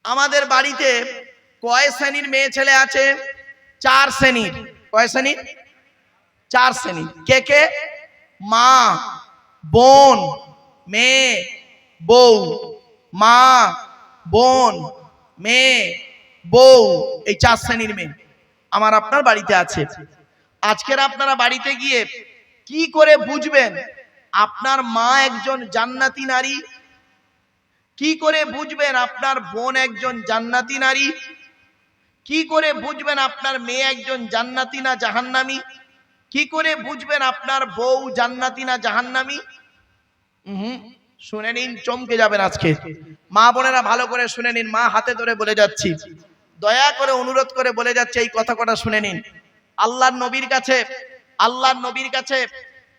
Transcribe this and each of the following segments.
আমাদের বাড়িতে কয় শ্রেণীর মেয়ে ছেলে আছে? 4 শ্রেণীর। কয় শ্রেণীর? 4 শ্রেণীর। কে কে? মা, বোন, মেয়ে, বউ। মা, বোন, মেয়ে, বউ, এই 4 শ্রেণীর মেয়ে আমার আপনার বাড়িতে আছে। আজকের আপনারা বাড়িতে গিয়ে কি করে বুঝবেন আপনার মা একজন জান্নাতি নারী? কি করে বুঝবেন আপনার বোন একজন জান্নাতি নারী? কি করে বুঝবেন আপনার মেয়ে একজন জান্নাতি না জাহান্নামী? কি করে বুঝবেন আপনার বউ জান্নাতি না জাহান্নামী? শুনে নিন, চমকে যাবেন আজকে। মা বোনেরা ভালো করে শুনে নিন, মা হাতে ধরে বলে যাচ্ছি, দয়া করে অনুরোধ করে বলে যাচ্ছে, এই কথা কটা শুনে নিন। আল্লাহর নবীর কাছে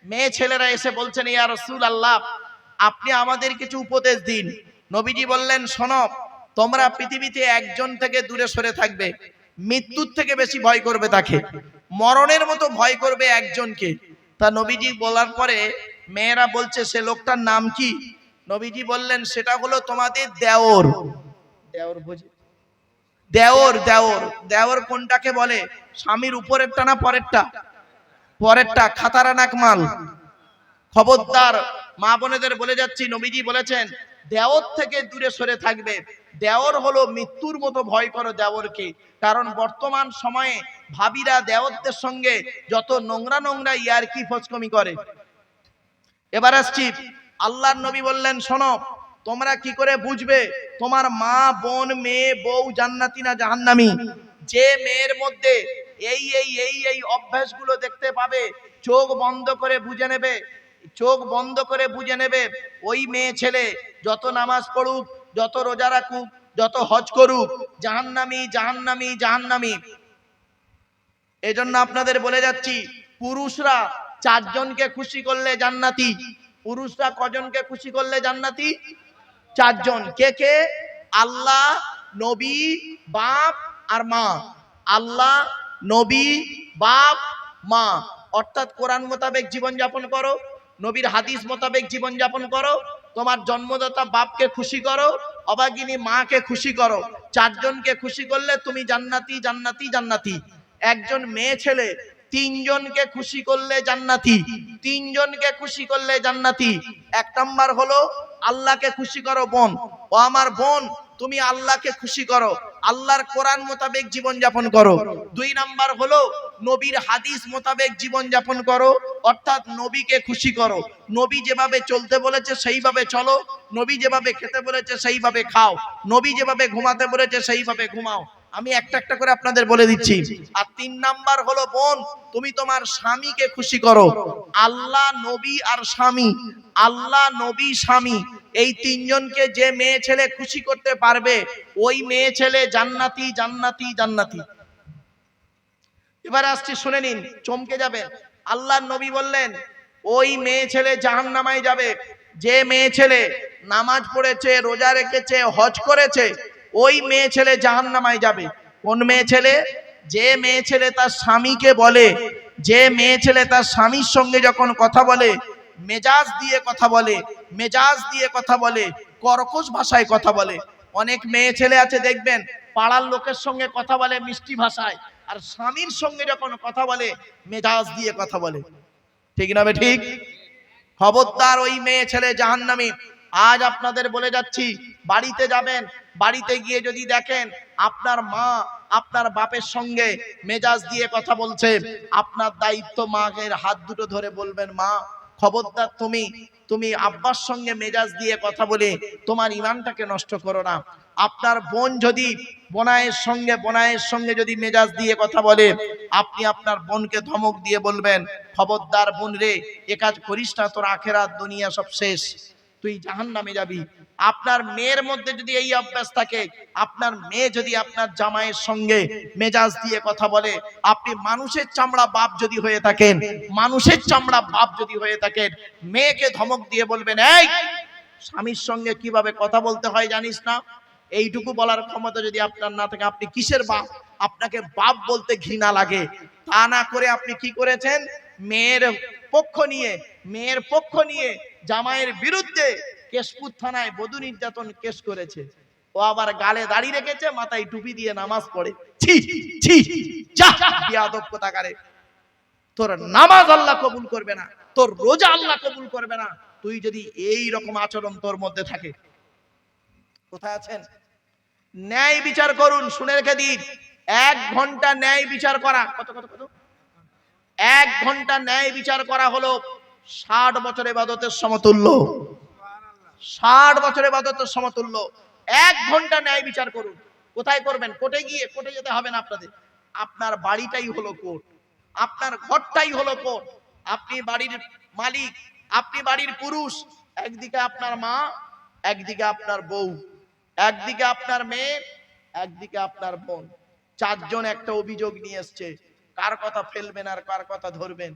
মেয়ে ছেলেরা এসে বলছেন, ইয়া রাসূলুল্লাহ, আপনি আমাদের কিছু উপদেশ দিন। নবীজি বললেন, শোনো, তোমরা পৃথিবীতে একজন থেকে দূরে সরে থাকবে, মৃত্যুর থেকে বেশি ভয় করবে তাকে, মরণের মতো ভয় করবে একজনকে। তা নবীজি বলার পরে মেয়েরা বলছে, সে লোকটার নাম কি? নবীজি বললেন, সেটা হলো তোমাদের দেওর। দেওর বুঝে? দেওর, দেওর, দেওর কোনটাকে বলে? স্বামীর উপরেরটা না পরেরটা? পরেরটা। খাতারা নাক মাল। খবরদার, মা বোনেদের বলে যাচ্ছি, নবীজি বলেছেন দেওর থেকে দূরে সরে থাকবে। দেওর হলো মৃত্যুর মতো ভয় করো দেওরকে। কারণ বর্তমান সময়ে ভাবিরা দেওরদের সঙ্গে যত নোংরা নোংরা ইয়ারকি ফচকমি করে। এবার আসছি, আল্লাহর নবী বললেন, শোনো, তোমরা কি করে বুঝবে তোমার মা, বোন, মেয়ে, বউ জান্নাতি না জাহান্নামী? যে মেয়ের মধ্যে এই এই এই এই অভ্যাসগুলো দেখতে পাবে, চোখ বন্ধ করে বুঝে নেবে, চোখ বন্ধ করে বুঝে নেবে, ওই মেয়ে ছেলে যত নামাজ পড়ুক, যত রোজা রাখুক, যত হজ করুক, জাহান্নামী, জাহান্নামী, জাহান্নামী। এজন্য আপনাদের বলে যাচ্ছি, পুরুষরা 4 জনকে খুশি করলে জান্নাতি। পুরুষরা কজনকে খুশি করলে জান্নাতি? 4 জন। কে কে? আল্লাহ, নবী, বাপ আর মা। আল্লাহ, নবী, বাপ, মা। অর্থাৎ কোরআন মোতাবেক জীবন যাপন করো, নবীর হাদিস মোতাবেক জীবন যাপন করো, তোমার জন্মদাতা বাপকে খুশি করো, অবাগিনী মাকে খুশি করো। 4 জনকে খুশি করলে তুমি জান্নাতি, জান্নাতি, জান্নাতি। একজন মেয়ে ছেলে 3 জনকে খুশি করলে জান্নাতি। 3 জনকে খুশি করলে জান্নাতি। 1 নাম্বার হলো আল্লাহকে খুশি করো বোন। ও আমার বোন, তুমি আল্লাহকে খুশি করো, আল্লাহর কোরআন মোতাবেক জীবন যাপন করো। 2 নাম্বার হলো নবীর হাদিস মোতাবেক জীবন যাপন করো, অর্থাৎ নবীকে খুশি করো। নবী যেভাবে চলতে বলেছে সেইভাবে চলো, নবী যেভাবে খেতে বলেছে সেইভাবে খাও, নবী যেভাবে ঘুমাতে বলেছে সেইভাবে ঘুমাও। আমি একটা একটা করে আপনাদের বলে দিচ্ছি। আর 3 নাম্বার হলো বোন, তুমি তোমার স্বামীকে খুশি করো। আল্লাহ, নবী আর স্বামী, আল্লাহ, নবী, স্বামী, এই 3 জনকে যে মেয়ে ছেলে খুশি করতে পারবে, ওই মেয়ে ছেলে জান্নাতি, জান্নাতি, জান্নাতি। এবার আসছি, শুনে নিন, চমকে যাবেন। আল্লাহর নবী বললেন, ওই মেয়ে ছেলে জাহান্নামায় যাবে যে মেয়ে ছেলে নামাজ পড়েছে, রোজা রেখেছে, হজ করেছে, ওই মেয়ে ছেলে জাহান্নামায় যাবে। কোন মেয়ে ছেলে? যে মেয়ে ছেলে তার স্বামীকে বলে, যে মেয়ে ছেলে তার স্বামীর সঙ্গে যখন কথা বলে মেজাজ দিয়ে কথা বলে, মেজাজ দিয়ে কথা বলে, কর্কশ ভাষায় কথা বলে। অনেক মেয়ে ছেলে আছে দেখবেন, পাড়ার লোকের সঙ্গে কথা বলে মিষ্টি ভাষায়, আর স্বামীর সঙ্গে যখন কথা বলে মেজাজ দিয়ে কথা বলে। ঠিক না বে ঠিক? খবরদার, ওই মেয়ে ছেলে জাহান্নামী। আজ আপনাদের বলে যাচ্ছি, বাড়িতে যাবেন, বাড়িতে গিয়ে যদি দেখেন আপনার মা আপনার বাপের সঙ্গে মেজাজ দিয়ে কথা বলছে, আপনার দায়িত্ব মায়ের হাত দুটো ধরে বলবেন, মা খবরদার, তুমি আব্বার সঙ্গে মেজাজ দিয়ে কথা বলে তোমার ঈমানটাকে নষ্ট করো না। আপনার বোন যদি বোনায়ের সঙ্গে যদি মেজাজ দিয়ে কথা বলে, আপনি আপনার বোনকে ধমক দিয়ে বলবেন, খবরদার বোন রে, এ কাজ করিস না, তোর আখেরাত দুনিয়া সব শেষ, তুই জাহান্নামে যাবি। আপনার মেয়ের মধ্যে যদি এই অভ্যাস থাকে, আপনার মেয়ে যদি আপনার জামাইয়ের সঙ্গে মেজাজ দিয়ে কথা বলে, আপনি মানুষের চামড়া বাপ যদি হয়ে থাকেন, মানুষের চামড়া বাপ যদি হয়ে থাকেন, মেয়েকে ধমক দিয়ে বলবেন, এই স্বামীর সঙ্গে কিভাবে কথা বলতে হয় জানিস না? এইটুকু বলার ক্ষমতা যদি আপনার না থাকে, আপনি কিসের বাপ? আপনাকে বাপ বলতে ঘৃণা লাগে। তা না করে আপনি কি করেছেন? মেয়ের পক্ষ নিয়ে জামাইয়ের বিরুদ্ধে কেশপুর থানায় বধূ নির্যাতন কেস করেছে। ও আবার গালে দাড়ি রেখেছে, মাথায় টুপি দিয়ে নামাজ পড়ে। ছি ছি, যা বেয়াদব কোথাকারে। তোর নামাজ আল্লাহ কবুল করবে না, তোর রোজা আল্লাহ কবুল করবে না, তুই যদি এই রকম আচরণ তোর মধ্যে থাকে। কোথায় আছেন? ন্যায় বিচার করুন। শুনে রেখে দিন, 1 ঘন্টা ন্যায় বিচার করা কত কত কত 1 ঘন্টা ন্যায় বিচার করা হলো 60 বছর ইবাদতের সমতুল্য। 60 বছর ইবাদতের সমতুল্য। 1 ঘন্টা ন্যায় বিচার করুন। কোথায় করবেন? কোর্টে গিয়ে। কোর্টে যেতে হবে না আপনাদের, আপনার বাড়িটাই হলো কোর্ট, আপনার ঘরটাই হলো কোর্ট। আপনি বাড়ির মালিক, আপনি বাড়ির পুরুষ, একদিকে আপনার মা, একদিকে আপনার বউ, একদিকে আপনার মেয়ে, একদিকে আপনার বোন। 4 জন একটা অভিযোগ নিয়ে এসছে। কার কথা ফেলবেন আর কার কথা ধরবেন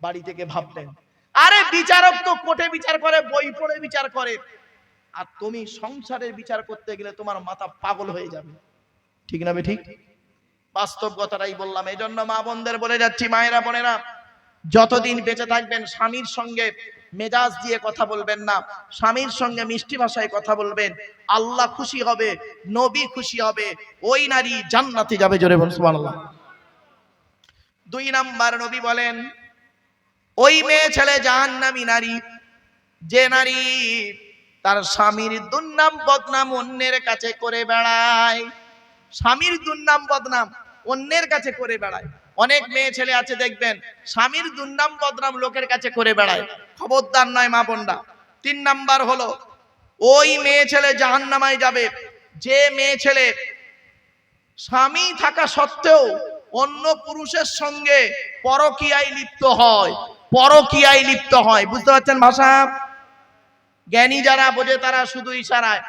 বাড়ি থেকে ভাববেন। আরে বিচারক তো কোর্টে বিচার করে, বই পড়ে বিচার করে, আর তুমি সংসারের বিচার করতে গেলে তোমার মাথা পাগল হয়ে যাবে। ঠিক না ঠিক? বাস্তব কথাটাই বললাম। এই জন্য মা বোনদের বলে যাচ্ছি, মায়েরা বোনেরা, যতদিন বেঁচে থাকবেন স্বামীর সঙ্গে মেজাজ দিয়ে কথা বলবেন না, স্বামীর সঙ্গে মিষ্টি ভাষায় কথা বলবেন। আল্লাহ খুশি হবে, নবী খুশি হবে, ওই নারী জান্নাতে যাবে। জোরে বলুন সুবহানাল্লাহ। 2 নাম্বার নবী বলেন, ওই মেয়ে ছেলে জাহান্নামী নারী, যে নারী তার স্বামীর দুর্নাম বদনাম অন্যের কাছে করে বেড়ায়। স্বামীর দুর্নাম বদনাম অন্যের কাছে করে বেড়ায়। অনেক মেয়ে ছেলে আছে দেখবেন, স্বামীর দুর্নাম বদনাম লোকের কাছে করে বেড়ায়। খবরদার নয় মা বোনরা। 3 নাম্বার হলো, ওই মেয়ে ছেলে জাহান্নামায় যাবে যে মেয়ে ছেলে স্বামী থাকা সত্ত্বেও অন্য পুরুষের সঙ্গে পরকীয়ায় লিপ্ত হয়। পরকীয়ায় লিপ্ত হয়, বুঝতে পারছেন ভাষা? জ্ঞানী যারা বোঝে তারা শুধু ইশারায়।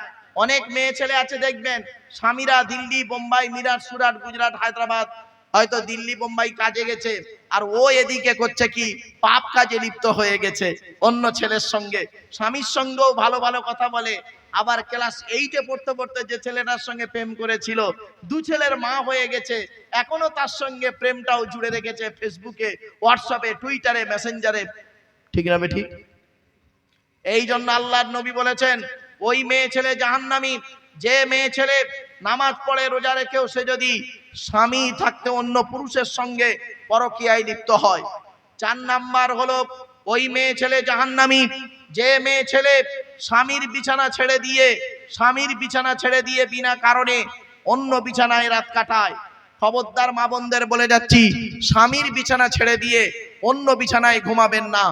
অনেক মেয়ে ছেলে আছে দেখবেন, স্বামীরা দিল্লি বোম্বাই মিরাট সুরাট গুজরাট হায়দ্রাবাদ, হয়তো দিল্লি বোম্বাই কাজে গেছে, আর ও এদিকে করছে কি, পাপ কাজে লিপ্ত হয়ে গেছে অন্য ছেলের সঙ্গে। স্বামীর সঙ্গেও ভালো ভালো কথা বলে, আবার ক্লাস 8-এ পড়তে পড়তে যে ছেলেটার সঙ্গে প্রেম করেছিল, 2 ছেলের মা হয়ে গেছে, এখনো তার সঙ্গে প্রেমটাও জুড়ে রেখেছে ফেসবুকে, হোয়াটসঅ্যাপে, টুইটারে, মেসেঞ্জারে। ঠিক না ঠিক? এই জন্য আল্লাহর নবী বলেছেন, ওই মেয়ে ছেলে জাহান্নামী, যে মেয়ে ছেলে নামাজ পড়ে রোজা রেখেও সে যদি স্বামী থাকতে অন্য পুরুষের সঙ্গে পরকীয়ায় লিপ্ত হয়। 4 নাম্বার হলো, ওই মেয়ে ছেলে জাহান্নামী, যে মেয়ে ছেলে স্বামীর বিছানা ছেড়ে দিয়ে বিনা কারণে অন্য বিছানায় রাত কাটায়। খবরদার মা বোনদের বলে যাচ্ছি, স্বামীর বিছানা ছেড়ে দিয়ে অন্য বিছানায় ঘুমাবেন না,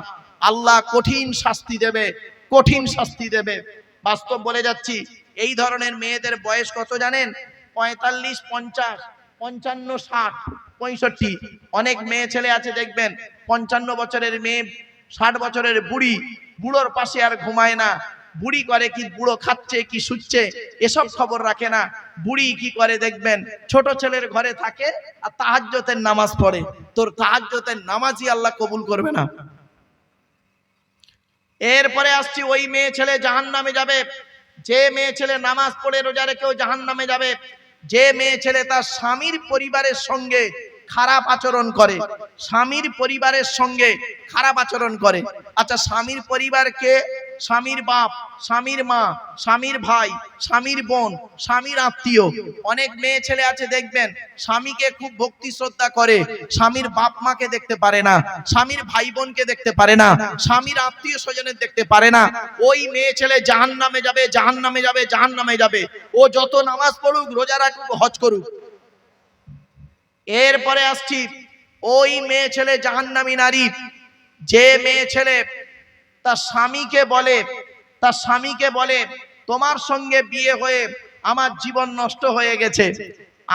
আল্লাহ কঠিন শাস্তি দেবে, কঠিন শাস্তি দেবে। বাস্তব বলে যাচ্ছি, এই ধরনের মেয়েদের বয়স কত জানেন? 45, 50, 55, 60, 65। অনেক মেয়ে ছেলে আছে দেখবেন, 55 বছরের মেয়ে, 60 বছরের বুড়ি, বুড়োর পাশে আর ঘুমায় না। বুড়ি করে কি, বুড়ো খাচ্ছে কি শুচ্ছে এসব খবর রাখে না। বুড়ি কি করে দেখবেন, ছোট ছেলের ঘরে থাকে আর তাহাজ্জুদের নামাজ পড়ে। তোর তাহাজ্জুদের নামাজই আল্লাহ কবুল করবে না। এরপরে আসছি, ওই মেয়ে ছেলে জাহান্নামে যাবে যে মেয়ে ছেলে নামাজ পড়ে রোজা রেখেও জাহান্নামে যাবে, যে মেয়ে ছেলে তার স্বামীর পরিবারের সঙ্গে খারাপ আচরণ করে। স্বামীর পরিবারের সঙ্গে খারাপ আচরণ করে। আচ্ছা, স্বামীর পরিবারকে, স্বামীর বাপ, স্বামীর মা, স্বামীর ভাই, স্বামীর বোন, স্বামীর আত্মীয়। অনেক মেয়ে ছেলে আছে দেখবেন, স্বামীকে খুব ভক্তি শ্রদ্ধা করে, স্বামীর বাপ মাকে দেখতে পারে না, স্বামীর ভাই বোনকে দেখতে পারে না, স্বামীর আত্মীয় স্বজনের দেখতে পারে না। ওই মেয়ে ছেলে জাহান্নামে যাবে, জাহান্নামে যাবে, জাহান্নামে যাবে। ও যত নামাজ পড়ুক, রোজা রাখুক, হজ করুক। এরপরে আসছি, ওই মেয়ে ছেলে জাহান্নামী নারী, যে মেয়ে ছেলে তার স্বামীকে বলে তোমার সঙ্গে বিয়ে হয়ে আমার জীবন নষ্ট হয়ে গেছে,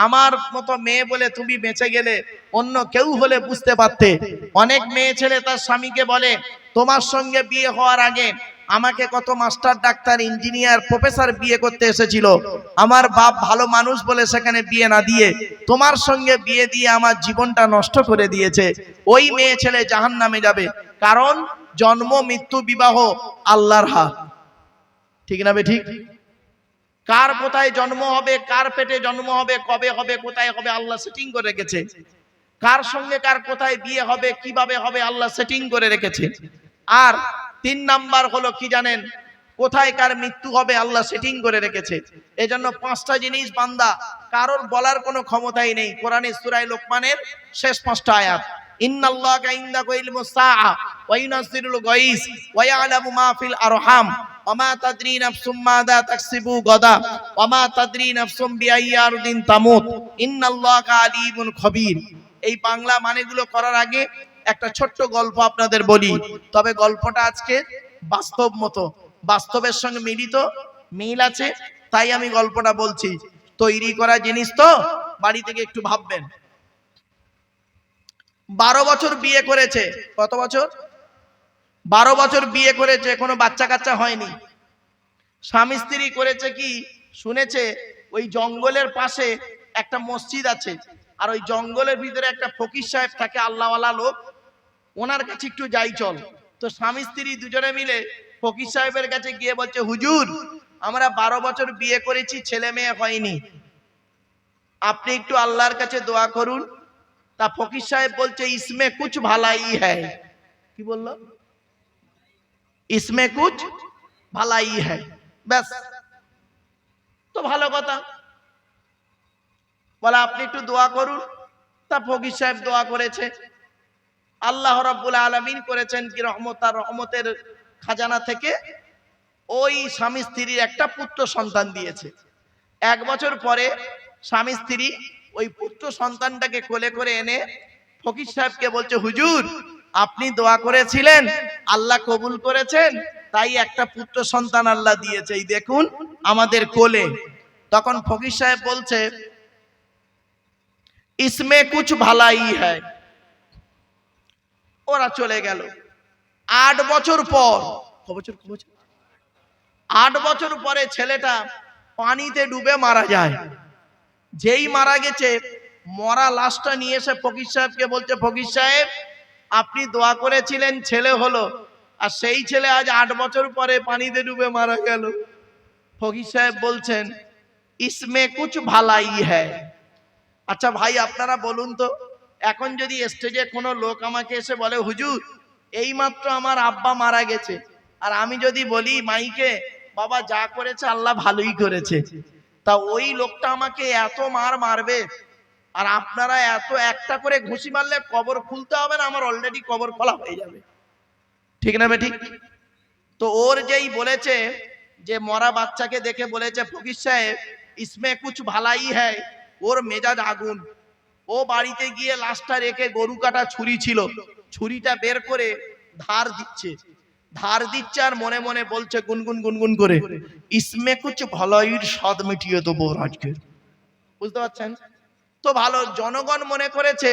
আমার মতো মেয়ে বলে তুমি বেঁচে গেলে, অন্য কেউ হলে বুঝতে পারতে। অনেক মেয়ে ছেলে তার স্বামীকে বলে, তোমার সঙ্গে বিয়ে হওয়ার আগে আমাকে কত মাস্টার, ডাক্তার, ইঞ্জিনিয়ার, প্রফেসর বিয়ে করতে এসেছিল, আমার বাপ ভালো মানুষ বলে সেখানে বিয়ে না দিয়ে তোমার সঙ্গে বিয়ে দিয়ে আমার জীবনটা নষ্ট করে দিয়েছে। ওই মেয়ে ছেলে জাহান্নামে যাবে, কারণ জন্ম মৃত্যু বিবাহ আল্লাহর হাত। ঠিক না ঠিক? কার কোথায় জন্ম হবে, কার পেটে জন্ম হবে, কবে হবে, কোথায় হবে, আল্লাহ সেটিং করে রেখেছে। কার সঙ্গে কার কোথায় বিয়ে হবে, কিভাবে হবে, আল্লাহ সেটিং করে রেখেছে। আর 3 নাম্বার হলো কি জানেন? কোথায় কার মৃত্যু হবে আল্লাহ সেটিং করে রেখেছে। এজন্য পাঁচটা জিনিস বান্দা কারোর বলার কোনো ক্ষমতাই নেই। কোরআনের সূরা লোকমানের শেষ পাঁচটা আয়াত, ইন্নাল্লাহা ইনদাহু ইলমুস সাআ ওয়া ইউনাজ্জিলুল গায়স ওয়া ইয়ালামু মা ফিল আরহাম ওয়া মা তাদরি নাফসুম মাযা তাকসিবু গাদা ওয়া মা তাদরি নাফসুম বিআইয়ি আরদিন তামুত ইন্নাল্লাহা আলিমুন খবীর। এই বাংলা মানেগুলো করার আগে একটা ছোট্ট গল্প আপনাদের বলি, তবে গল্পটা আজকে বাস্তব মতো, বাস্তবের সঙ্গে মিল আছে, তাই আমি গল্পটা বলছি। তৈরি করা জিনিস তো বাড়ি থেকে একটু ভাববেন। 12 বছর বিয়ে করেছে। কত বছর? 12 বছর বিয়ে করেছে, কোনো বাচ্চা কাচ্চা হয়নি। স্বামী স্ত্রী করেছে কি, শুনেছে ওই জঙ্গলের পাশে একটা মসজিদ আছে, আর ওই জঙ্গলের ভিতরে একটা ফকির সাহেব থাকে, আল্লাহওয়ালা লোক, ওনার কাছে একটু যাই চল। তো স্বামী স্ত্রী দুজনে মিলে ফকির সাহেবের কাছে গিয়ে বলছে, হুজুর আমরা 12 বছর বিয়ে করেছি, ছেলে মেয়ে হয়নি, আপনি একটু আল্লাহর কাছে দোয়া করুন। তা ফকির সাহেব বলছে, ইসমে কুছ ভালাই হ্যায়। কি বললো? ইসমে কুছ ভালাই হ্যায়। ব্যাস, তো ভালো কথা, বলে আপনি একটু দোয়া করুন। তা ফকির সাহেব দোয়া করেছে, আল্লাহ রাব্বুল আলামিন করেছেন কি রহমত, আর রহমতের খাজানা থেকে ওই স্বামী স্ত্রীর একটা পুত্র সন্তান দিয়েছে। 1 বছর পরে স্বামী স্ত্রী ওই পুত্র সন্তানটাকে কোলে করে এনে ফকির সাহেবকে বলছে, হুজুর আপনি দোয়া করেছিলেন, আল্লাহ কবুল করেছেন, তাই একটা পুত্র সন্তান আল্লাহ দিয়েছে, এই দেখুন আমাদের কোলে। তখন ফকির সাহেব বলছে, ইসমে কুছ ভালাই হ্যায়। ওরা চলে গেল। 8 বছর পর, 8 বছর পরে ছেলেটা পানিতে ডুবে মারা যায়। যেই মারা গেছে, মরা লাশটা নিয়ে এসে ফকির সাহেবকে বলছে, ফকির সাহেব আপনি দোয়া করেছিলেন, ছেলে হলো, আর সেই ছেলে আজ 8 বছর পরে পানিতে ডুবে মারা গেল। ফকির সাহেব বলছেন, ইসমে কুছ ভালাই হ্যায়। আচ্ছা ভাই আপনারা বলুন তো, এখন যদি স্টেজে কোনো লোক আমাকে এসে বলে, হুজুর এইমাত্র আমার আব্বা মারা গেছে, আর আমি যদি বলি মাইকে, বাবা যা করেছে আল্লাহ ভালোই করেছে, তা ওই লোকটা আমাকে এত মারবে, আর আপনারা এত একটা করে ঘুষি মারলে কবর খুলতে হবে না, আমার অলরেডি কবর খোলা হয়ে যাবে। ঠিক না ঠিক? তো ওর যেই বলেছে, যে মরা বাচ্চাকে দেখে বলেছে, ফকির সাহেব ইসমে কুছ ভালাই হ্যায়, ওর মেজাজ আগুন। ও বাড়িতে গিয়ে লাশটা রেখে, গরু কাটা ছুরি ছিল, ছুরিটা বের করে ধার দিচ্ছে আর মনে মনে বলছে গুনগুন করে, ইসমে কুছ ভালাইর স্বাদ মিটিয়ে দেবো আজকে। বুঝতে পারছেন তো? ভালো জনগণ মনে করেছে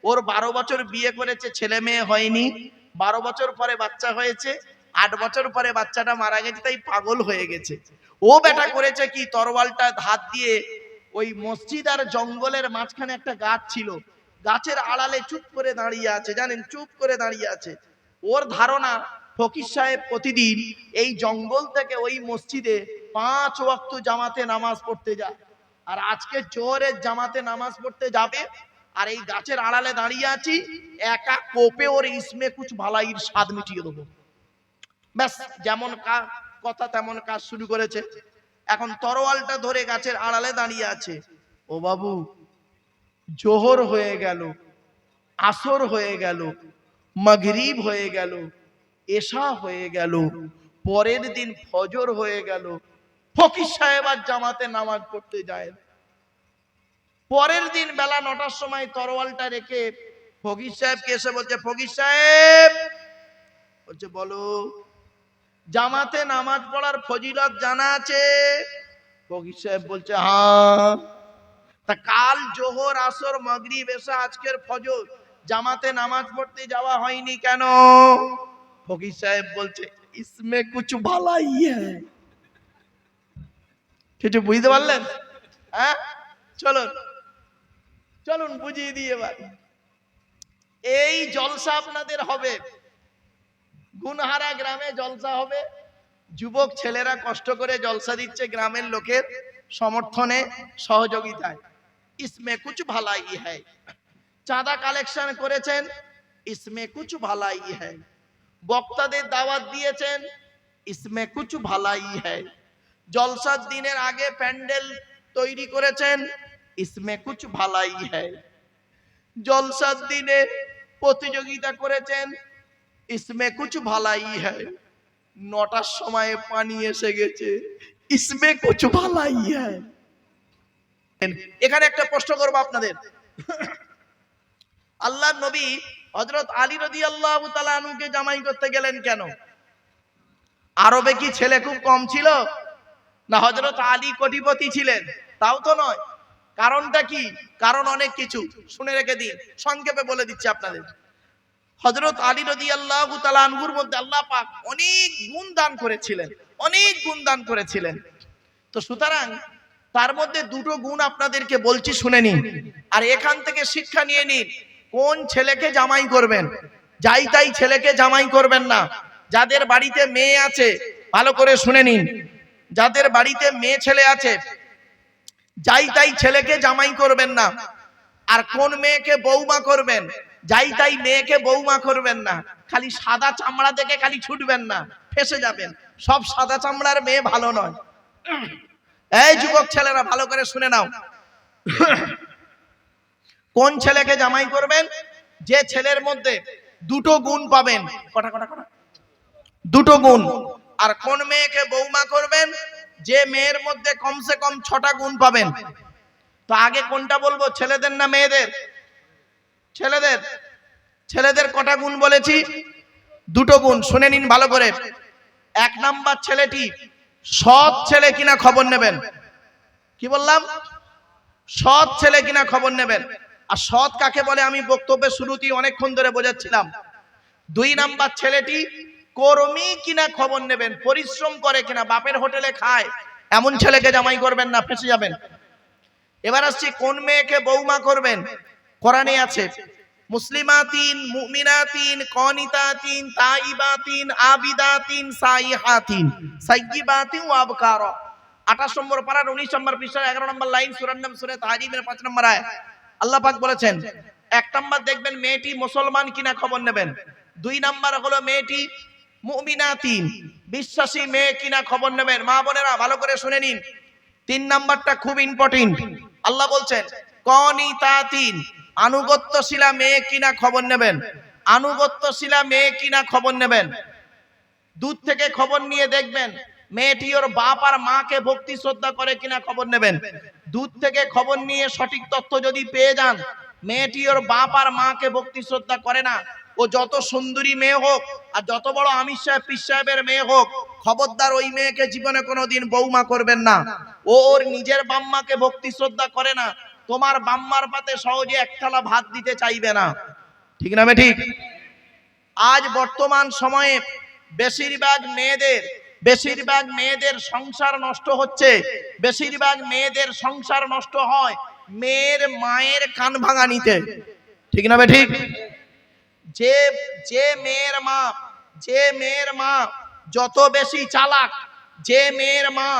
ওর 12 বছর বিয়ে করেছে, ছেলে মেয়ে হয়নি, 12 বছর পরে বাচ্চা হয়েছে, 8 বছর পরে বাচ্চাটা মারা গেছে, তাই পাগল হয়ে গেছে। ও বেটা করেছে কি, তরোয়ালটা ধার দিয়ে ওই মসজিদ আর জঙ্গলের মাঝখানে একটা গাছ ছিল, গাছের আড়ালে চুপ করে দাঁড়িয়ে আছে, জানেন চুপ করে দাঁড়িয়ে আছে। ওর ধারণা ফকির সাহেব প্রতিদিন এই জঙ্গল থেকে ওই মসজিদে 5 ওয়াক্ত জামাতে নামাজ পড়তে যায়, আর আজকে জোহরের জামাতে নামাজ পড়তে যাবে, আর এই গাছের আড়ালে দাঁড়িয়ে আছি, একা কোপে ওর ইসমে কুছ ভালাইর স্বাদ মিটিয়ে দেবো। ব্যাস, যেমন কথা তেমন কাজ শুরু করেছে। এখন তরোয়ালটা ধরে গাছের আড়ালে দাঁড়িয়ে আছে। ও বাবু, জোহর হয়ে গেল, আসর হয়ে গেল, মাগরিব হয়ে গেল, এশা হয়ে গেল, পরের দিন ফজর হয়ে গেল, ফকির সাহেব আর জামাতে নামাজ পড়তে যায়। পরের দিন বেলা 9টার সময় তরোয়ালটা রেখে ফকির সাহেবকে এসে বলছে, ফকির সাহেব বলছে, বলো জামাতে নামাজ পড়ার ফজিলত জানা আছে? ফকির সাহেব বলছে, হ্যাঁ। তা কাল জোহর আসর মাগরিব এশা আজকের ফজর জামাতে নামাজ পড়তে যাওয়া হয়নি কেন? ফকির সাহেব বলছে, ইসমে কুছ ভালাই হ্যায়। কিছু বুঝতে পারলেন? হ্যাঁ, চলুন বুঝিয়ে দিয়ে এবার। এই জলসা আপনাদের হবে, গুনহারা গ্রামে জলসা হবে, যুবক ছেলেরা কষ্ট করে জলসা দিচ্ছে গ্রামের লোকের সমর্থনে, সহযোগিতায়। ইসমে কুছ ভালাই হ্যায়। চাঁদা কালেকশন করেছেন, ইসমে কুছ ভালাই হ্যায়। বক্তাদের দাওয়াত দিয়েছেন, इसमें कुछ भलाई है। জলসার দিনের আগে প্যান্ডেল তৈরি করেছেন, इसमें कुछ भलाई है। জলসার দিনে প্রতিযোগিতা করেছেন, इसमें कुछ भलाई है। 9টার সময় পানি এসে গেছে, इसमें कुछ भलाई है। এখানে একটা প্রশ্ন করব আপনাদের, আল্লাহর নবী হযরত আলী রাদিয়াল্লাহু তাআলা আনহুকে জামাই করতে গেলেন কেন? আরবে কি ছেলে খুব কম ছিল, না হযরত আলী কোটিপতি ছিলেন? তাও তো নয়। কারণটা কি? কারণ অনেক কিছু, শুনে রেখে দিন, সংক্ষেপে বলে দিচ্ছি আপনাদের। হযরত আলী রাদিয়াল্লাহু তাআলা আনহুর মধ্যে আল্লাহ পাক অনেক গুণ দান করেছিলেন, অনেক গুণ দান করেছিলেন। তো সুতরাং তার মধ্যে দুটো গুণ আপনাদেরকে বলছি, শুনে নিন, আর এখান থেকে শিক্ষা নিয়ে নিন। কোন ছেলেকে জামাই করবেন, যাই তাই ছেলেকে জামাই করবেন না। যাদের বাড়িতে মেয়ে আছে ভালো করে শুনে নিন, যাদের বাড়িতে মেয়ে ছেলে আছে যাই তাই ছেলেকে জামাই করবেন না। আর কোন মেয়েকে বৌমা করবেন, যাই তাই মেয়েকে বৌমা করবেন না। খালি সাদা চামড়া দেখে খালি ছুটবেন না, ফেসে যাবেন। সব সাদা চামড়ার মেয়ে ভালো নয়। এই যুবক ছেলেরা ভালো করে শুনে নাও, কোন ছেলেকে জামাই করবেন? যে ছেলের মধ্যে দুটো গুণ পাবেন। কটা কটা কটা? দুটো গুণ। আর কোন মেয়েকে বৌমা করবেন? যে মেয়ের মধ্যে কমসে কম 6টা গুণ পাবেন। তো আগে কোনটা বলবো, ছেলেদের না মেয়েদের? ছেলেদের। ছেলেদের কটা গুণ বলেছি? দুটো গুণ। শুনে নিন ভালো করে। 1 নাম্বার ছেলেটি সৎ ছেলে কিনা খবর নেবেন। কি বললাম? সৎ ছেলে কিনা খবর নেবেন। আর সৎ কাকে বলে আমি বক্তব্যের শুরুতেই অনেকক্ষণ ধরে বোঝাচ্ছিলাম। 2 নাম্বার ছেলেটি কর্মী কিনা খবর নেবেন, পরিশ্রম করে কিনা, বাপের হোটেলে খায় এমন ছেলেকে জামাই করবেন না, ফেঁসে যাবেন। এবার আসছি কোন মেয়েকে বৌমা করবেন। কোরআনে আছে মুসলিমাতিন, মুমিনাতিন, কনিতাতিন, তাইবাতিন, আবিদাতিন, সাইহাতিন, সাইয়্যিবাতিন ওয়া আবকারা। 28 নম্বর পারার 19 নম্বর পৃষ্ঠা 11 নম্বর লাইন, সূরার নাম সূরা তাহরিমের 5 নম্বর আয়াত। আল্লাহ পাক বলেছেন 1 নাম্বার দেখবেন মেয়েটি মুসলমান কিনা খবর নেবেন। 2 নাম্বার হলো মেয়েটি মুমিনাতিন, বিশ্বাসী মেয়ে কিনা খবর নেবেন। মা বোনেরা ভালো করে শুনে নিন। 3 নাম্বারটা খুব ইম্পর্টেন্ট। আল্লাহ বলছেন কনিতাতিন, আনুগত্যশীলা মেয়ে কিনা খবর নেবেন। আনুগত্যশীলা মেয়ে কিনা খবর নেবেন। দূর থেকে খবর নিয়ে দেখবেন মেয়েটি ওর বাপ আর মাকে ভক্তি শ্রদ্ধা করে কিনা খবর নেবেন। দূর থেকে খবর নিয়ে সঠিক তথ্য যদি পেয়ে যান মেয়েটি ওর বাপ আর মাকে ভক্তি শ্রদ্ধা করে না, ও যত সুন্দরী মেয়ে হোক আর যত বড় আমির সাহেব পীর সাহেবের মেয়ে হোক, খবরদার ওই মেয়েকে জীবনে কোনোদিন বৌমা করবেন না। ও ওর নিজের বাম্মাকে ভক্তি শ্রদ্ধা করে না, তোমার বাম্মার পাতে সহজে এক থালা ভাত দিতে চাইবে না। ঠিক না বে ঠিক? আজ বর্তমান সময়ে বেশিরভাগ মেয়েদের সংসার নষ্ট হচ্ছে। বেশিরভাগ মেয়েদের সংসার নষ্ট হয় মেয়ের মায়ের কান ভাঙা নিতে। ঠিক না বে ঠিক? যে মেয়ের মা যত বেশি চালাক, যে মেয়ের মা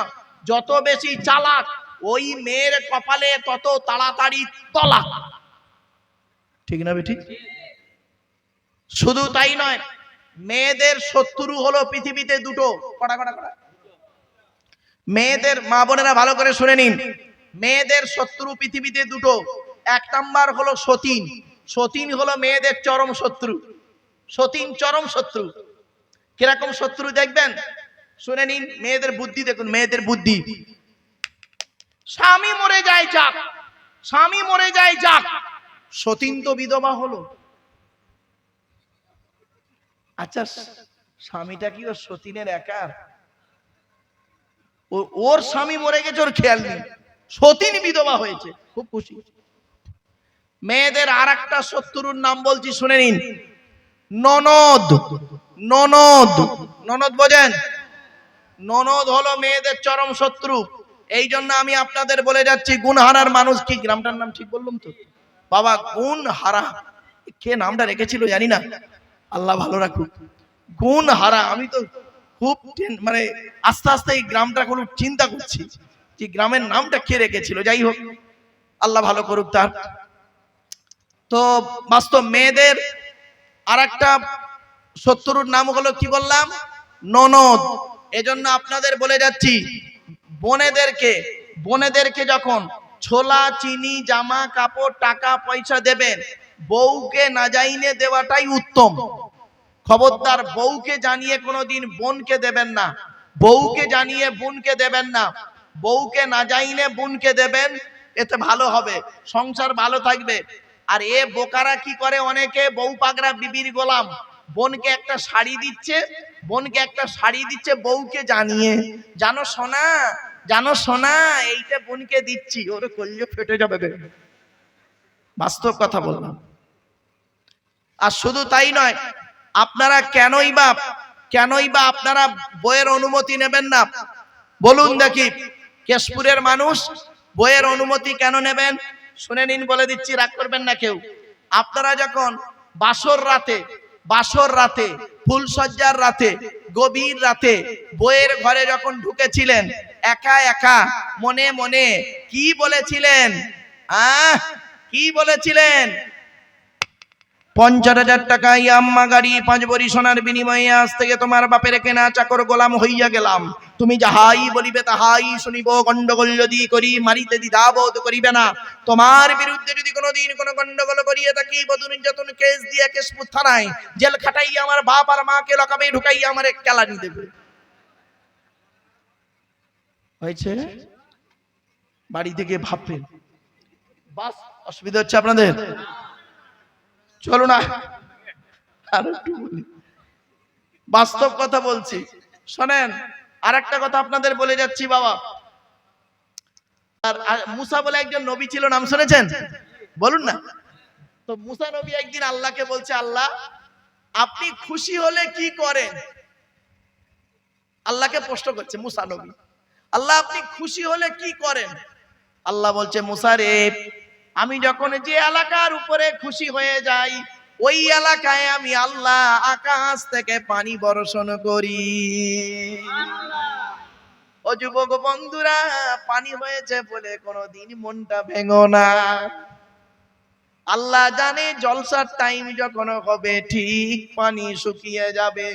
যত বেশি চালাক, ওই মেয়ের কপালে তত তাড়াতাড়ি তলাক। ঠিক না বে ঠিক? শুধু তাই নয়, মেয়েদের শত্রু হলো পৃথিবীতে দুটো। কটা কটা কটা? মেয়েদের, মা বোনেরা ভালো করে শুনে নিন, মেয়েদের শত্রু পৃথিবীতে দুটো। 1 নাম্বার হলো সতীন। সতীন হলো মেয়েদের চরম শত্রু। সতীন চরম শত্রু। কিরকম শত্রু দেখবেন, শুনে নিন। মেয়েদের বুদ্ধি দেখুন, মেয়েদের বুদ্ধি। স্বামী মরে যায় যাক, স্বামী মরে যায় যাক, সতীন তো বিধবা হলো। আচ্ছা, স্বামীটা কি ওর সতীনের একার? ওর স্বামী মরে গেছে, ওর খেয়াল নেই, সতীন বিধবা হয়েছে, খুব খুশি। মেয়েদের আর একটা শত্রুর নাম বলছি, শুনে নিন। ননদ। ননদ, ননদ বোঝেন? ননদ হলো মেয়েদের চরম শত্রু। এই জন্য আমি আপনাদের বলে যাচ্ছি, গুণহারার মানুষ, কি গ্রামটার নাম ঠিক বললাম তো বাবা? গুণহারা, কে নামটা রেখেছিল জানি না, আল্লাহ ভালো রাখুক। গুণহারা, আমি তো খুব মানে আস্তে আস্তে এই গ্রামটা খুব চিন্তা করছি যে গ্রামের নামটা কে রেখেছিল। যাই হোক, আল্লাহ ভালো করুক তার। তো বাস্তব মেয়েদের আর একটা শত্রুর নাম হলো, কি বললাম? ননদ। এজন্য আপনাদের বলে যাচ্ছি, বোনেদেরকে যখন ছোলা, চিনি, জামা কাপড়, টাকা পয়সা দেবেন, বউকে না জানিয়ে দেওয়াটাই উত্তম। খবরদার বউকে জানিয়ে কোনোদিন বোনকে দেবেন না, বউকে জানিয়ে বোনকে দেবেন না। বউকে না জানিয়ে বোনকে দেবেন, এতে ভালো হবে, সংসার ভালো থাকবে। আর এ বোকারা কি করে, অনেকে বউ পাগড়া বিবির গোলাম, বোনকে একটা শাড়ি দিচ্ছে, বউকে জানিয়ে, জানো সোনা এইটা বোনকে দিচ্ছি, ওরে কলিয়ে ফেটে যাবে। বাস্তব কথা বললাম। আর শুধু তাই নয়, আপনারা কেনই বা আপনারা বইয়ের অনুমতি নেবেন না? বলুন দেখি, কেশপুরের মানুষ বইয়ের অনুমতি কেন নেবেন? শুনে নিন, বলে দিচ্ছি, রাগ করবেন না কেউ। আপনারা যখন বাসর রাতে ফুলসজ্জার রাতে, গভীর রাতে বইয়ের ঘরে যখন ঢুকেছিলেন, একা একা মনে মনে কি বলেছিলেন? কি বলেছিলেন? 50,000 টাকা ইয়াম্মা গাড়ি 5 ভরি সোনার বিনিময়ে আজ থেকে তোমার বাপের কেনা চাকর গোলাম হইয়া গেলাম। তুমি যাহাই বলিবে তাহাই শুনিব। গন্ডগোল যদি করি মারিতে দ্বিধাবোধ করিবে না। তোমার বিরুদ্ধে যদি কোনোদিন কোনো গন্ডগোল করিয়ে থাকি, বধূ নির্যাতন কেস দিয়ে কেশপুর থানায় জেল খাটাইয়া আমার বাপ আর মাকে লকাবে ঢুকাইয়া আমার কেলানি দেবে। হয়েছে? বাড়ি থেকে ভাববেন। বাস অসুবিধা হচ্ছে আপনাদের? চলো না আর একটু বলি, বাস্তব কথা বলছি, শোনেন। আর একটা কথা আপনাদের বলে যাচ্ছি বাবা। আর মুসা বলে একজন নবী ছিল, নাম শুনেছেন? বলুন না। তো মুসা নবী একদিন আল্লাহকে বলছে, আল্লাহ আপনি খুশি হলে কি করেন? আল্লাহকে প্রশ্ন করছে মুসা নবী, আল্লাহ আপনি খুশি হলে কি করেন? আল্লাহ বলছে, মুসা রে, আমি যখন যে এলাকার উপরে খুশি হয়ে যাই, ওই এলাকায় আমি আল্লাহ আকাশ থেকে পানি বর্ষণ করি। ও যুবক বন্ধুরা, পানি হয়েছে বলে কোনোদিন মনটা ভেঙো না। আল্লাহ জানে জলসার টাইম যখন হবে, ঠিক পানি শুকিয়ে যাবে,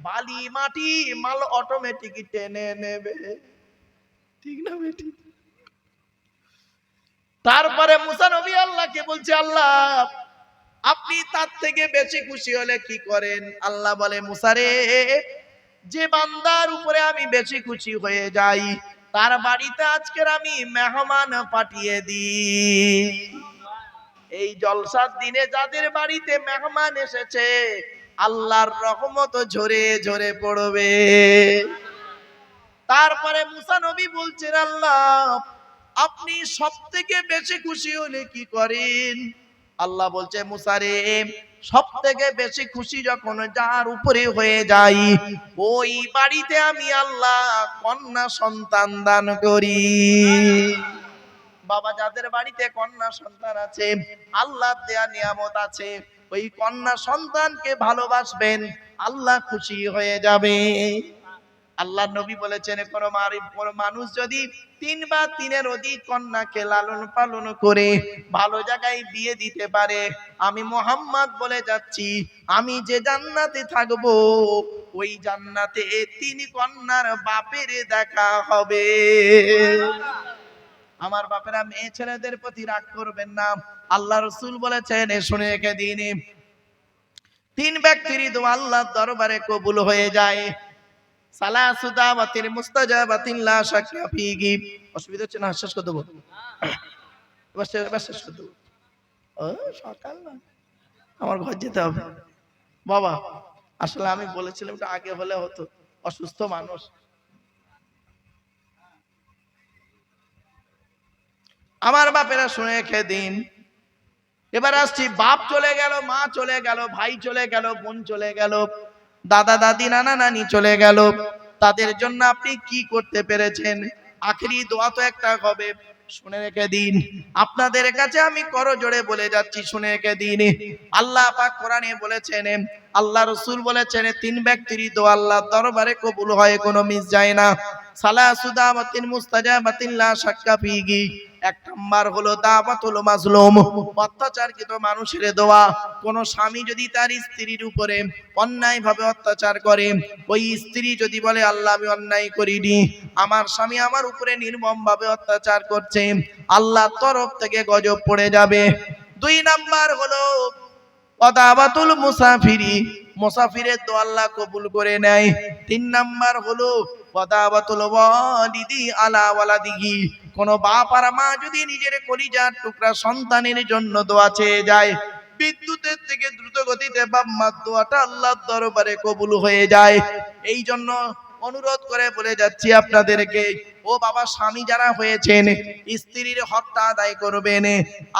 বালি মাটি মাল অটোমেটিক টেনে নেবে। ঠিক না বেটি? তারপরে মুসা নবী আল্লাহকে বলছে, আল্লাহ আপনি তার থেকে বেশি খুশি হলে কি করেন? আল্লাহ বলে, মুসা রে, যে বান্দার উপরে আমি বেশি খুশি হয়ে যাই, তার বাড়িতে আজকের আমি মেহমান পাঠিয়ে দিই। এই জলসার দিনে যাদের বাড়িতে মেহমান এসেছে, আল্লাহর রহমত ঝরে ঝরে পড়বে। তারপরে মুসা নবী বলছেন, আল্লাহ আপনি সব থেকে বেশি খুশি হলে কি করেন? আল্লাহ বলছে, মুসা রে, সব থেকে বেশি খুশি যখন যার উপরে হয়ে যাই, ওই বাড়িতে আমি আল্লাহ কন্যা সন্তান দান করি। বাবা, যাদের বাড়িতে কন্যা সন্তান আছে, আল্লাহ দেয়া নিয়ামত আছে, ওই কন্যা সন্তানকে ভালোবাসবেন, আল্লাহ খুশি হয়ে যাবে। আল্লাহ নবী বলেছেন, কোন মানুষ যদি 3 বা 3-এর অধিক কন্যাকে লালন পালন করে ভালো জায়গায় বিয়ে দিতে পারে, আমি মুহাম্মদ বলে যাচ্ছি, আমি যে জান্নাতে থাকবো, ওই জান্নাতে 3 কন্যার বাপের দেখা হবে। আমার বাপেরা মেয়ে ছেলেদের প্রতি রাগ করবেন না। আল্লাহ রাসূল বলেছেন, শুনে রেখে দিন, 3 ব্যক্তির দোয়া আল্লাহর দরবারে কবুল হয়ে যায়। সালাসু দাওয়াতিন মুস্তাজাবাতিন লা শাক্কা ফিহি। অসুবিধা হচ্ছে না? শেষ করে দেবো, শেষ করে দেবো। ও সকাল না, আমার ঘর যেতে হবে বাবা। আসলে আমি বলেছিলাম একটু আগে হলে হতো, অসুস্থ মানুষ। আমার বাপেরা শুনে রেখে দিন। এবার আসছি, বাপ চলে গেল, মা চলে গেল, ভাই চলে গেল, বোন চলে গেল, দাদা দাদি নানা নানি চলে গেল, তাদের জন্য আপনি কি করতে পেরেছেন? আখেরি দোয়া তো একটা হবে, শুনে রেখে দিন। আপনাদের কাছে আমি করজোড়ে বলে যাচ্ছি, শুনে রেখে দিন। আল্লাহ পাক কোরআনে বলেছেন, আল্লাহ রাসূল বলেছেন, 3 ব্যক্তির দোয়া আল্লাহর দরবারে কবুল হয়, কোনো মিস যায় না। সালাসু দাওয়াতিন মুস্তাজাবাতিন লা শাক্কা ফিহি। এক নাম্বার হলো দাওয়াতুল মাজলুম, অত্যাচারকৃত মানুষের দোয়া। কোন স্বামী যদি তার স্ত্রীর উপরে অন্যায়ভাবে অত্যাচার করে, ওই স্ত্রী যদি বলে আল্লাহ আমি অন্যায় করিনি, আমার স্বামী আমার উপরে নির্মমভাবে অত্যাচার করছে, আল্লাহর তরফ থেকে গজব পড়ে যাবে। দুই নাম্বার হলো ওয়াদাবাতুল মুসাফিরি, মুসাফিরের দোয়া আল্লাহ কবুল করে নেয়। তিন নাম্বার হলো ওয়াদাবাতুল ওয়ালিদি আলা ওয়ালাদিহি, কোন বাপ আর মা যদি নিজের কলিজার টুকরা সন্তানের জন্য দোয়া চেয়ে যায়, বিদ্যুতের থেকে দ্রুত গতিতে বাপ মার দোয়াটা আল্লাহর দরবারে কবুল হয়ে যায়। এই জন্য অনুরোধ করে বলে যাচ্ছি আপনাদেরকে, ও বাবা স্বামী যারা হয়েছেন, স্ত্রীর হকটা আদায় করবেন।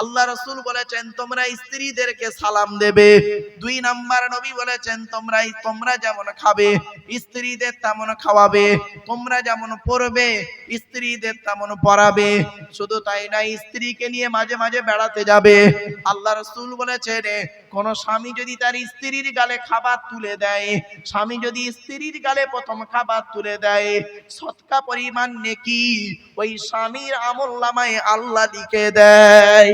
আল্লাহ রাসূল বলেছেন তোমরা স্ত্রীদেরকে সালাম দেবে। দুই নাম্বার নবী বলেছেন তোমরা যেমন খাবে স্ত্রীদের তেমন খাওয়াবে, তোমরা যেমন পড়বে স্ত্রীদের তেমন পড়াবে। শুধু তাই না, স্ত্রীকে নিয়ে মাঝে মাঝে বেড়াতে যাবে। আল্লাহ রাসূল বলেছেন কোন স্বামী যদি তার স্ত্রীর গালে খাবার তুলে দেয়, স্বামী যদি স্ত্রীর গালে প্রথম খাবার তুলে দেয়, সদকা পরিমাণ নেকি ওই স্বামীর আমলনামায় আল্লাহ লিখে দেয়।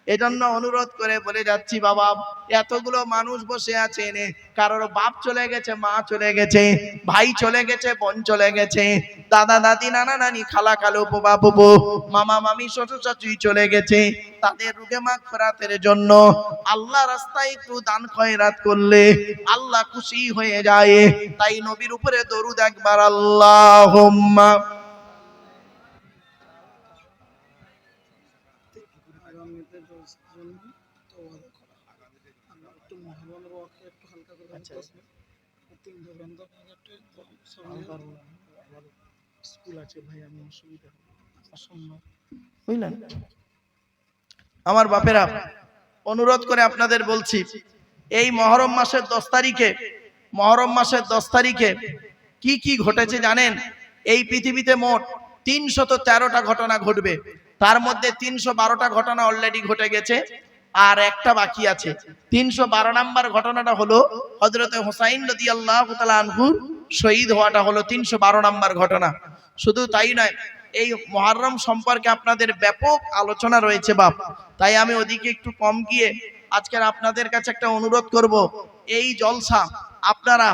এজন্য অনুরোধ করে বলে যাচ্ছি বাবা, এতগুলো মানুষ বসে আছেন, কারোর বাপ চলে গেছে, মা চলে গেছে, ভাই চলে গেছে, বোন চলে গেছে, দাদা দাদি নানা নানি খালা খালু বাবা বুবু মামা মামি শ্বশুর শাশুড়ি চলে গেছে। তাদের রুগে মাগফিরাতের জন্য আল্লাহ রাস্তায় একটু দান খয়রাত করলে আল্লাহ খুশি হয়ে যায়। তাই নবীর উপরে দরুদ একবার আল্লাহুম্মা। আমার বাপেরা, অনুরোধ করে আপনাদের বলছি, এই মহরম মাসের 10 তারিখে কি কি ঘটেছে জানেন? এই পৃথিবীতে মোট 313টা ঘটনা ঘটবে। তার মধ্যে 312টা ঘটনা অলরেডি ঘটে গেছে, আর একটা বাকি আছে। 312 নম্বর ঘটনাটা হলো হযরত হুসাইন রাদিয়াল্লাহু তাআলা আনহু শহীদ হওয়াটা হলো 312 নম্বর ঘটনা। শুধু তাই নয়, এই মুহররম সম্পর্কে আপনাদের ব্যাপক আলোচনা রয়েছে বাপ। তাই আমি ওদিকে একটু কম গিয়ে আজকের আপনাদের কাছে একটা অনুরোধ করব, এই জলসা আপনারা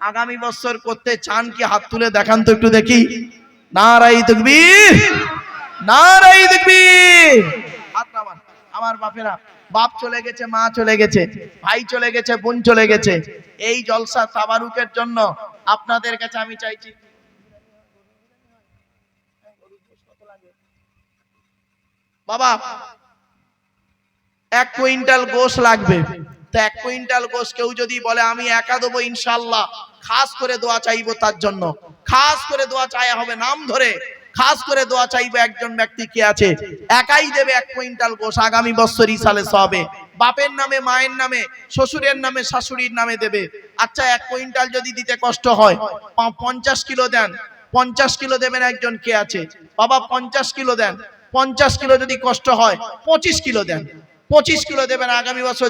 আগামী বছর করতে চান কি? হাত তুলে দেখান তো একটু দেখি। নারায়ে তাকবীর, নারায়ে তাকবীর। হাত নামান। আমার বাপেরা, বাপ চলে গেছে, মা চলে গেছে, ভাই চলে গেছে, বোন চলে গেছে, এই জলসা তাবারুকের জন্য আপনাদের কাছে আমি চাইছি বাবা 1 কুইন্টাল গোশ লাগবে। তো 1 কুইন্টাল গোশ কেউ যদি বলে আমি একা দেবো ইনশাআল্লাহ, খাস করে দোয়া চাইবো তার জন্য, খাস করে দোয়া চাইয়া হবে, নাম ধরে খাস করে দোয়া চাইবো। একজন ব্যক্তি কে আছে একাই দেবে 1 কুইন্টাল গোশ, আগামী বছর ইসালে সবে বাপের নামে, মায়ের নামে, শ্বশুরের নামে, শাশুড়ির নামে দেবে। আচ্ছা 1 কুইন্টাল যদি দিতে কষ্ট হয় 50 কিলো দেন, 50 কিলো দেবেন। একজন কে আছে বাবা 50 কিলো দেন, 50 কিলো যদি কষ্ট হয় 25 কিলো দেন, 25 কিলো দেবেন। আগামী বছর